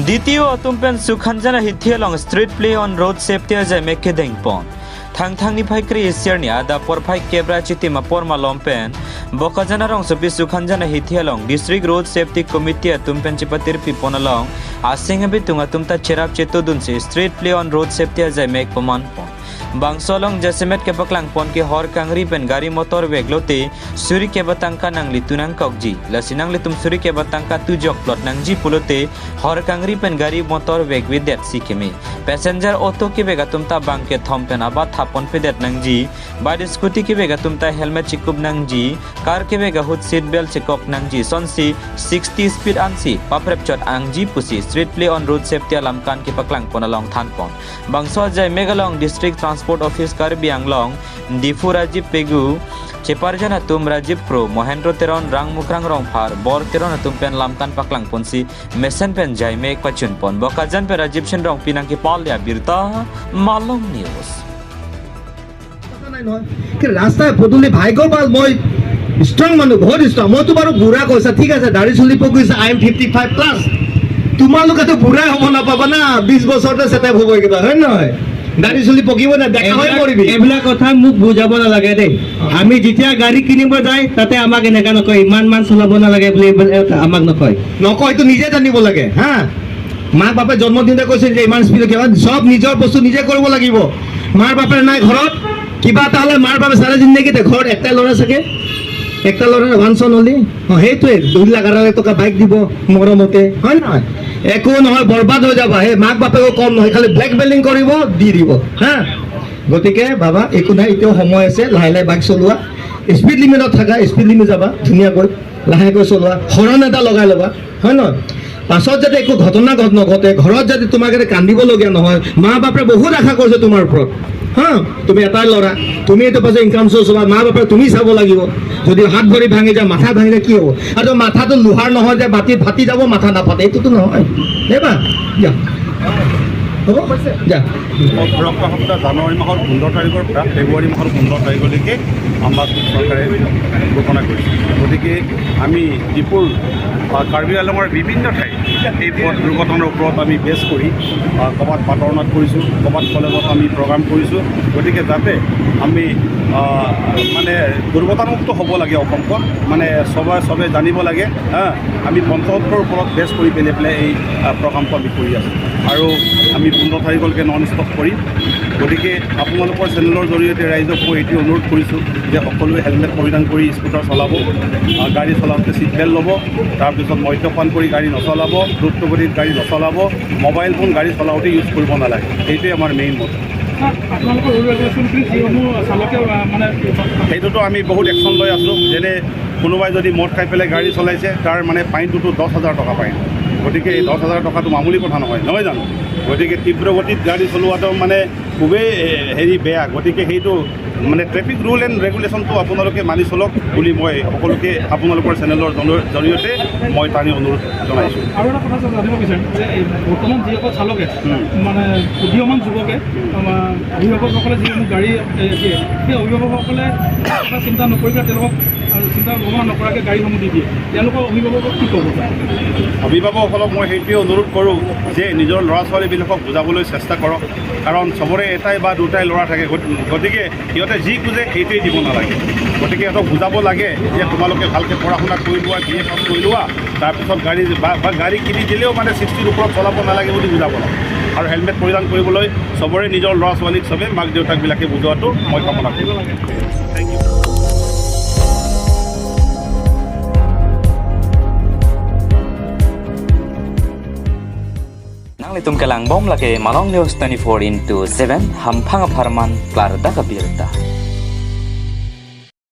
দ্বিতীয় তুমপেন সুখানজানা হিথিয়ালং street play on road safety আজাই মেকে দেংপন থাংথাংনি ফাইক্রি এসিয়ারনি আদা পরফাই কেবরা চিতিমা পরমা লম্পেন বকাজানা রং সপি সুখানজানা হিথিয়ালং ডিস্ট্রিক্ট রোড সেফটি কমিটি তুমপেন চিপাতির পিপনালং আসিংবি তুঙ্গা তুমতা চেরাপ চেতো দুনসি street play on road safety আজাই মেক পমান পন Bangsolong Jasemet ke paklang pon ke hor kangri pen gari motor weglote suri ke batangka nangli tunang kokji lasinang litum suri ke batangka tujok plot nangji pulote hor kangri pen gari motor weg widet sikeme passenger auto ke bega tumta bang ke thom pen aba thapon pedet nangji bad scooty ke bega tumta helmet chikub nangji car ke bega hood seat belt chikok nangji sonsi 60 speed ansi paprep chot angji pusi street play on road safety alam kan ke paklang pon along than pon Bangsol jai Megalong district Transport Office Karbi Anglong Difu Rajiv Pegu Ceparjana tum Rajiv Pro Mohendro Teron Rang Mukrang Rong Phar Bor Teron tum pen lamkan paklang ponsi Mesen pen jai me kwachun pon Bokajan pe Rajiv Shen Rong pinang ki Palya Birta Malong News রাস্তায় পদূলি ভাগ্যপাল মই strong মানুহ বহুত strong মই তো বাৰু বুঢ়া কৈছা ঠিক আছে দাড়ি চুলি পকিছে আই এম 55 প্লাস তোমালোকেতো বুঢ়াই হ'ব নাপাবা না 20 বছৰতে সেটেপ হ'ব কিবা হয় নহয় গাড়ী চলি পকিব না দেখা হৈ মৰিবি এইবিলাক কথা মোক বুজাব নালাগে দেই আমি যেতিয়া গাড়ী কিনিব যাই তাতে আমাক এনেকা নকয় ইমান মান চলাব নালাগে বুলি আমাক নকয় তো নিজে জানিব লাগে হা মাক বাপে জন্মদিনতে কৈছে যে ইমান স্পীড কিবা সব নিজৰ বস্তু নিজে কৰিব লাগিব মাৰ বাপে নাই ঘৰত কিবা এটা হলে মাৰ বাপে সাৰা জিন্দগীতে ঘৰত একটা ল'ৰা থাকে একটা ল'ৰা ভানচন হলি সেইটোৱে 2 লাখ টকা বাইক দিব মৰমতে হয় নহয় একো নহয় বৰবাদ হৈ যাবা হে মাক বাপেকো কম নহয় খালি ব্লেকমেইলিং কৰিব দি দিব হা গতিকে বাবা একো নাই এতিয়াও সময় আছে লাহে লাহে বাইক চলোৱা স্পীড লিমিটত থাকা স্পীড লিমিট যাবা ধুনীয়াকৈ লাহেকৈ চলোৱা হৰণ এটা লগাই ল'বা হয় নহয় পাছত যাতে একো ঘটনা নঘটে ঘৰত যাতে তোমাক কান্দিবলগীয়া নহয় মা বাপে বহুত আশা কৰিছে তোমাৰ ওপৰত হা তুমি এটাই ল'ৰা তুমি এইটো পাছে ইনকাম চোৰ্চ হ'বা মা বাপে তুমি চাব লাগিব যদি হাত ভৰি ভাঙি যায় মাথা ভাঙিলে কি হ'ব আৰু মাথাটো লোহাৰ নহয় যে বাতিত ফাটি যাব মাথা নাফাটে এইটোতো নহয় দেবা যা হ'ব যা উপৰোক্ত সপ্তাহ জানুৱাৰী মাহৰ 15 তাৰিখৰ পৰা ফেব্ৰুৱাৰী মাহৰ 15 তাৰিখলৈকে আমাৰ চৰকাৰে ঘোষণা কৰিছে গতিকে আমি ডিপুৰ কাৰ্বি আংলঙৰ বিভিন্ন ঠাইত এই পথ দুৰ্ঘটনাৰ ওপৰত আমি বেছ কৰি ক'ৰবাত পাতৰণাত কৰিছোঁ ক'ৰবাত কলেজত আমি প্ৰগ্ৰাম কৰিছোঁ গতিকে যাতে আমি মানে দুৰ্ঘটনামুক্ত হ'ব লাগে অসমখন মানে চবে জানিব লাগে আমি পঞ্চায়তৰ ওপৰত বেছ কৰি পেলাই এই প্ৰগ্ৰামটো আমি কৰি আছোঁ আৰু আমি 15 তাৰিখলৈকে নন ষ্টপ কৰিম গতিকে আপোনালোকৰ চেনেলৰ জৰিয়তে ৰাইজক মই এইটো অনুৰোধ কৰিছোঁ যে সকলোৱে হেলমেট পৰিধান কৰি স্কুটাৰ চলাব গাড়ী চলাওঁতে ছিট বেল্ট ল'ব তাৰপিছত মদ্যপান কৰি গাড়ী নচলাব দ্ৰুতগতিত গাড়ী নচলাব মোবাইল ফোন গাড়ী চলাওঁতে ইউজ কৰিব নালাগে এইটোৱে আমাৰ মেইন মত সেইটোতো আমি বহুত একশ্যন লৈ আছোঁ যেনে কোনোবাই যদি মদ খাই পেলাই গাড়ী চলাইছে তাৰ মানে ফাইনটোতো 10,000 টকা ফাইন গতিকে এই 10,000 টকাটো মামুলি কথা নহয় জানো গতিকে তীব্ৰ গতিত গাড়ী চলোৱাটো মানে খুবেই বেয়া গতিকে সেইটো মানে ট্ৰেফিক ৰুল এণ্ড ৰেগুলেশ্যনটো আপোনালোকে মানি চলক বুলি মই সকলোকে আপোনালোকৰ চেনেলৰ জৰিয়তে মই টানি অনুৰোধ জনাইছোঁ আৰু এটা কথা জানিব বিচাৰিম যে বৰ্তমান যিসকল চালকে মানে উদীয়মান যুৱকে অভিভাৱকসকলে যিসমূহ গাড়ী দিয়ে সেই অভিভাৱকসকলে এটা চিন্তা নকৰি পেলাই তেওঁলোকক চিন্তা ভাৱনা নকৰাকৈ গাড়ীসমূহ দি দিয়ে তেওঁলোকৰ অভিভাৱকক কি ক'ব অভিভাৱকসকলক মই সেইটোৱে অনুৰোধ কৰোঁ যে নিজৰ ল'ৰা ছোৱালীবিলাকক বুজাবলৈ চেষ্টা কৰক কাৰণ চবৰে এটাই বা দুটাই ল'ৰা থাকে গতিকে সিহঁতে যি খোজে সেইটোৱেই দিব নালাগে গতিকে সিহঁতক বুজাব লাগে যে তোমালোকে ভালকৈ পঢ়া শুনা কৰি লোৱা বি এ পাছ কৰি লোৱা তাৰপিছত গাড়ী বা গাড়ী কিনি দিলেও মানে 60ৰ ওপৰত চলাব নালাগে বুলি বুজাব লাগে আৰু হেলমেট পৰিধান কৰিবলৈ চবৰে নিজৰ ল'ৰা ছোৱালীক চবে মাক দেউতাকবিলাকে বুজোৱাটো মই কামনা কৰোঁ thank you Tum kelang bom lake Malong News 24/7 hampang aparman klar da kabirta